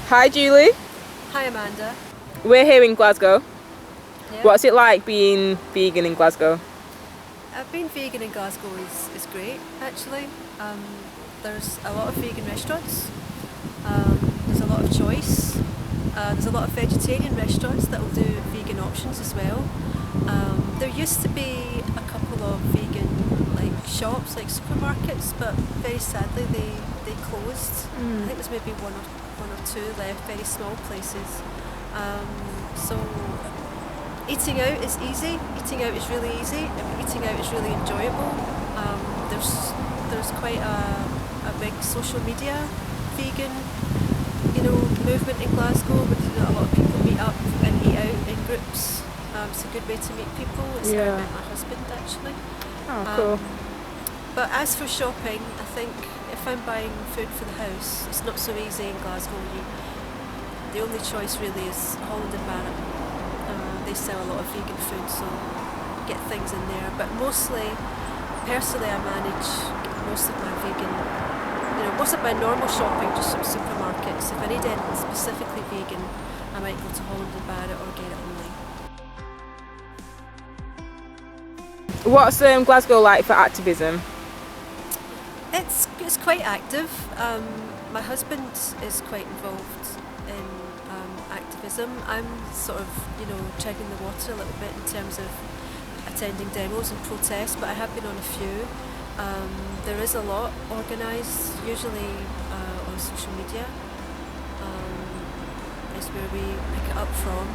Hi Julie, Hi Amanda. we're here in Glasgow. Yeah. What's it like being vegan in Glasgow? Being vegan in Glasgow is great actually. There's a lot of vegan restaurants, there's a lot of choice, there's a lot of vegetarian restaurants that will do vegan options as well. There used to be a couple of vegan shops, like supermarkets, but very sadly they closed. I think there's maybe one or two left, very small places. So eating out is easy. Eating out is really easy. Eating out is really enjoyable. There's quite a big social media vegan, movement in Glasgow. A lot of people meet up and eat out in groups. It's a good way to meet people. It's how I met my husband actually. Oh, cool. But as for shopping, I think if I'm buying food for the house, it's not so easy in Glasgow. The only choice really is Holland and Barrett. They sell a lot of vegan food, so get things in there. But mostly, personally, I manage most of my vegan, most of my normal shopping just from supermarkets. If I need anything specifically vegan, I might go to Holland and Barrett or get it online. What's Glasgow like for activism? It's quite active. My husband is quite involved in activism. I'm sort of, treading the water a little bit in terms of attending demos and protests, but I have been on a few. There is a lot organised, usually on social media. Is where we pick it up from.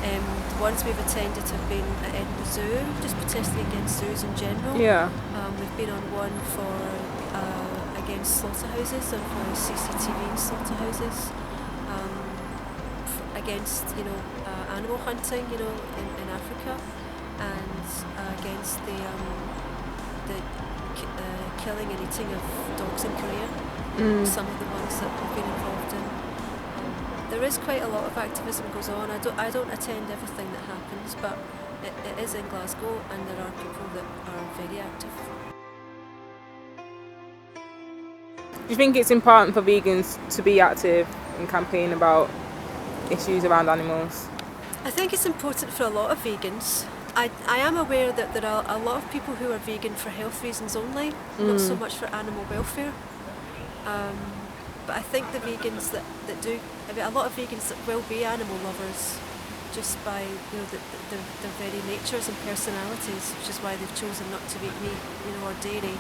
The ones we've attended have been at Edinburgh Zoo, just protesting against zoos in general. Yeah. We've been on one for against slaughterhouses, and for CCTV in slaughterhouses, against animal hunting, in Africa, and against the killing and eating of dogs in Korea. Some of the ones that we've been involved in. There is quite a lot of activism goes on. I don't attend everything that happens, but it is in Glasgow, and there are people that are very active. Do you think it's important for vegans to be active and campaign about issues around animals? I think it's important for a lot of vegans. I am aware that there are a lot of people who are vegan for health reasons only, not so much for animal welfare. But I think the vegans that do, a lot of vegans that will be animal lovers just by their very natures and personalities, which is why they've chosen not to eat meat, or dairy.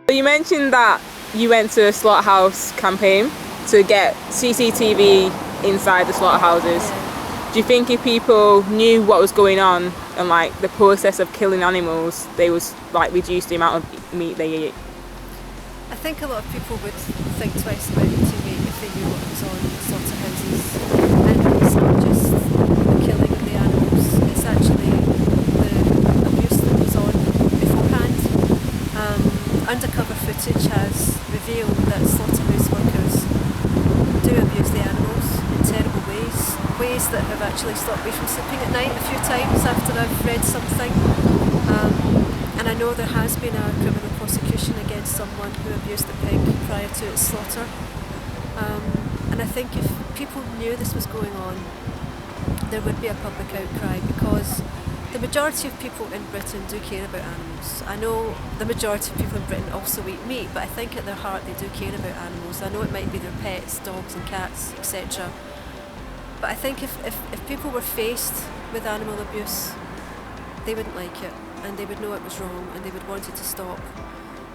You mentioned that you went to a slaughterhouse campaign to get CCTV inside the slaughterhouses. Yeah. Do you think if people knew what was going on and the process of killing animals, they would reduce the amount of meat they eat? I think a lot of people would think twice about eating meat if they knew what was on slaughterhouses. And it's not just the killing of the animals, it's actually the abuse that was on beforehand. Undercover footage has revealed that slaughterhouse workers do abuse the animals in terrible ways that have actually stopped me from sleeping at night a few times after I've read something. And I know there has been a criminal prosecution against someone who abused the pig prior to its slaughter. And I think if people knew this was going on, there would be a public outcry, because the majority of people in Britain do care about animals. I know the majority of people in Britain also eat meat, but I think at their heart they do care about animals. I know it might be their pets, dogs and cats, etc. But I think if people were faced with animal abuse, they wouldn't like it, and they would know it was wrong, and they would want it to stop.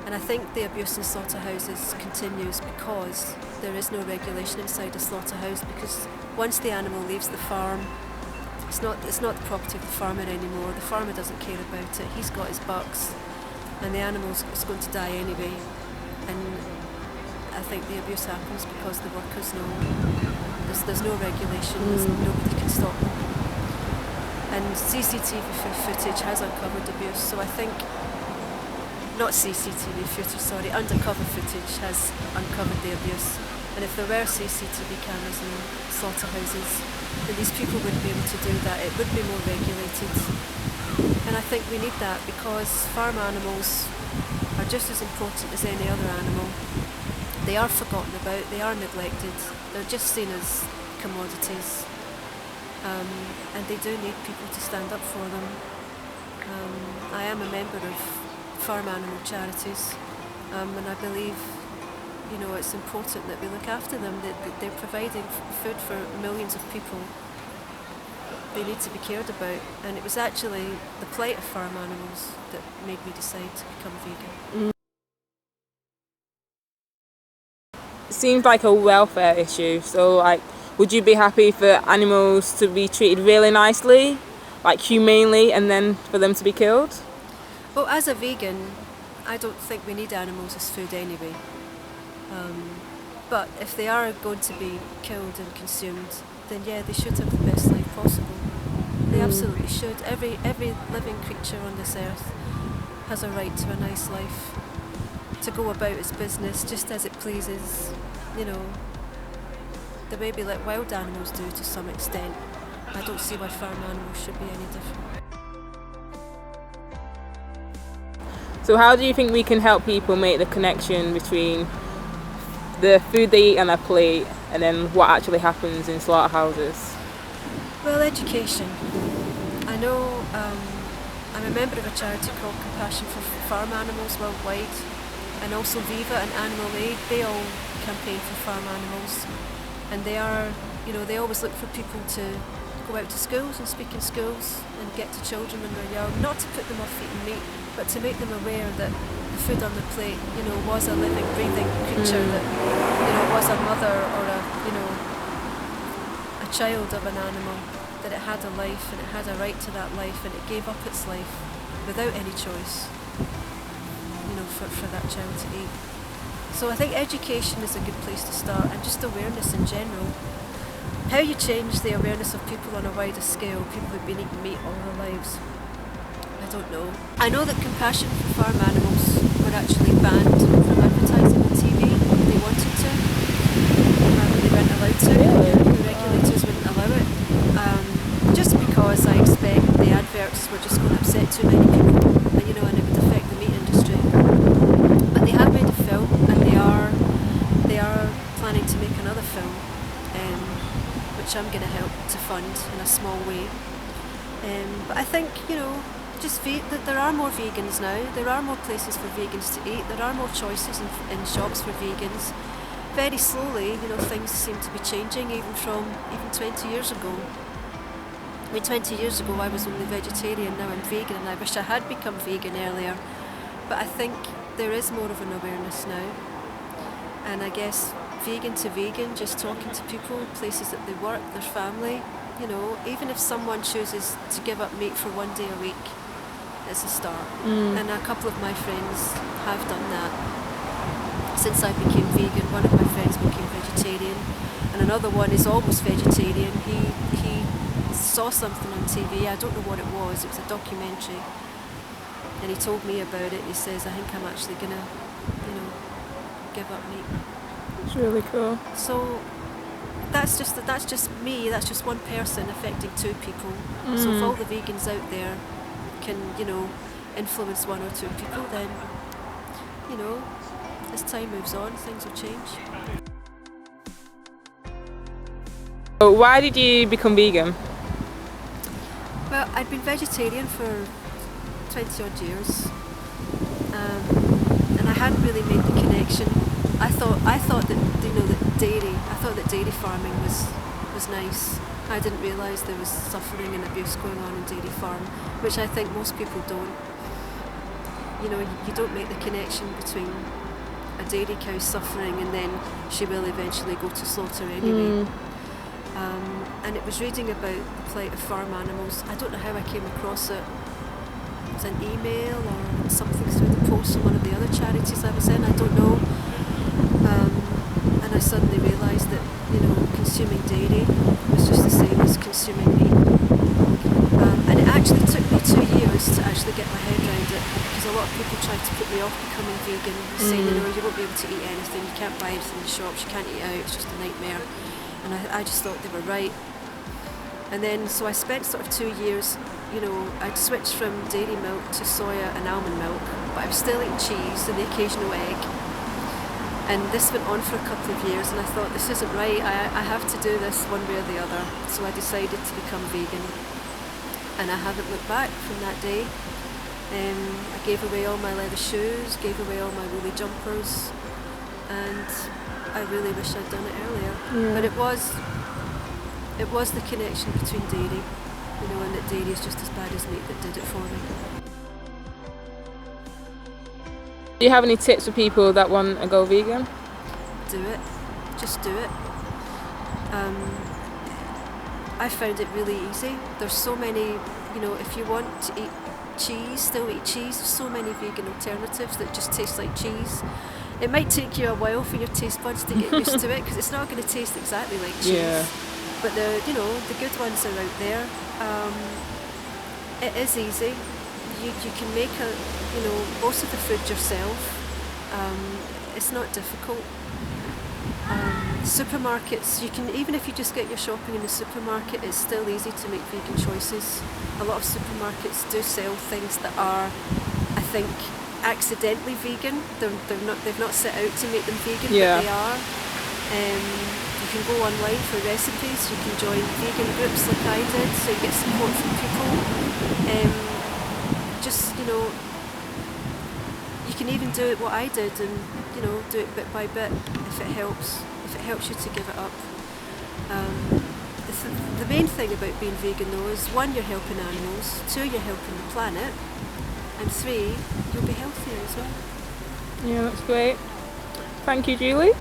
And I think the abuse in slaughterhouses continues because there is no regulation inside a slaughterhouse, because once the animal leaves the farm, it's not the property of the farmer anymore. The farmer doesn't care about it. He's got his bucks, and the animal's going to die anyway. And I think the abuse happens because the workers know there's no regulation, nobody can stop them. And CCTV footage has uncovered abuse, so I think, not CCTV footage, sorry, undercover footage has uncovered the abuse. And if there were CCTV cameras in slaughterhouses, then these people wouldn't be able to do that. It would be more regulated. And I think we need that, because farm animals are just as important as any other animal. they are forgotten about, they are neglected, they're just seen as commodities, and they do need people to stand up for them. I am a member of farm animal charities, and I believe it's important that we look after them, that they're providing food for millions of people. They need to be cared about, and it was actually the plight of farm animals that made me decide to become vegan. Seems like a welfare issue, so like, would you be happy for animals to be treated really nicely, like humanely, and then for them to be killed? Well, as a vegan, I don't think we need animals as food anyway. But if they are going to be killed and consumed, then yeah, they should have the best life possible. They absolutely should. Every living creature on this earth has a right to a nice life, to go about its business just as it pleases, the way we let wild animals do to some extent. I don't see why farm animals should be any different. So how do you think we can help people make the connection between the food they eat on their plate and then what actually happens in slaughterhouses? Well, education. I know I'm a member of a charity called Compassion for Farm Animals Worldwide, and also Viva and Animal Aid. They all campaign for farm animals, and they are, they always look for people to go out to schools and speak in schools and get to children when they're young, not to put them off eating meat, but to make them aware that the food on the plate, was a living, breathing creature that, was a mother or a child of an animal, that it had a life and it had a right to that life, and it gave up its life without any choice, for that child to eat. So I think education is a good place to start, and just awareness in general. How you change the awareness of people on a wider scale, people who've been eating meat all their lives, I don't know. I know that Compassion for Farm Animals were actually banned from advertising on TV. They wanted to, they weren't allowed to. The regulators wouldn't allow it, just because I expect the adverts were just going to upset too many people, and it would affect the meat industry. But they have made a film, and they are planning to make another film, which I'm going to help to fund in a small way. But I think, just that there are more vegans now. There are more places for vegans to eat. There are more choices in shops for vegans. Very slowly, things seem to be changing, even 20 years ago. 20 years ago I was only vegetarian, now I'm vegan, and I wish I had become vegan earlier. But I think there is more of an awareness now. And I guess vegan to vegan, just talking to people, places that they work, their family, even if someone chooses to give up meat for one day a week, it's a start. And a couple of my friends have done that. Since I became vegan, one of my friends became vegetarian, and another one is almost vegetarian. He saw something on TV, I don't know what it was a documentary, and he told me about it. He says, I think I'm actually gonna, give up meat. It's really cool. So that's just me, that's just one person affecting two people. So if all the vegans out there can, influence one or two people, then, as time moves on, things will change. So why did you become vegan? Well, I'd been vegetarian for 20 odd years, and I hadn't really made the connection. I thought that dairy farming was nice. I didn't realise there was suffering and abuse going on in dairy farm, which I think most people don't. You don't make the connection between a dairy cow suffering and then she will eventually go to slaughter anyway. And it was reading about the plight of farm animals. I don't know how I came across it. It was an email or something through the post from one of the other charities I was in, I don't know. And I suddenly realised that, consuming dairy was just the same as consuming meat. And it actually took me 2 years to actually get my head around it, because a lot of people tried to put me off becoming vegan, saying, you won't be able to eat anything, you can't buy anything in the shops, you can't eat out, it's just a nightmare. And I just thought they were right. And then, so I spent sort of 2 years, I'd switched from dairy milk to soya and almond milk, but I was still eating cheese and the occasional egg. And this went on for a couple of years, and I thought, this isn't right, I have to do this one way or the other. So I decided to become vegan, and I haven't looked back from that day. I gave away all my leather shoes, gave away all my woolly jumpers, and I really wish I'd done it earlier. Yeah. But it was the connection between dairy, you know, and that dairy is just as bad as meat that did it for me. Do you have any tips for people that want to go vegan? Do it. Just do it. I found it really easy. There's so many, you know, if you want to eat cheese, still eat cheese, there's so many vegan alternatives that just taste like cheese. It might take you a while for your taste buds to get used to it, because it's not going to taste exactly like cheese. Yeah. But the good ones are out there. It is easy. You can make most of the food yourself. It's not difficult. Supermarkets, you can, even if you just get your shopping in the supermarket, it's still easy to make vegan choices. A lot of supermarkets do sell things that are, I think, accidentally vegan. They've not set out to make them vegan, Yeah. but they are. You can go online for recipes. You can join vegan groups like I did, so you get support from people. You can even do it what I did, and do it bit by bit if it helps. If it helps you to give it up. The main thing about being vegan though is, 1, you're helping animals, 2, you're helping the planet, and 3, you'll be healthier as well. Yeah, that's great. Thank you, Julie.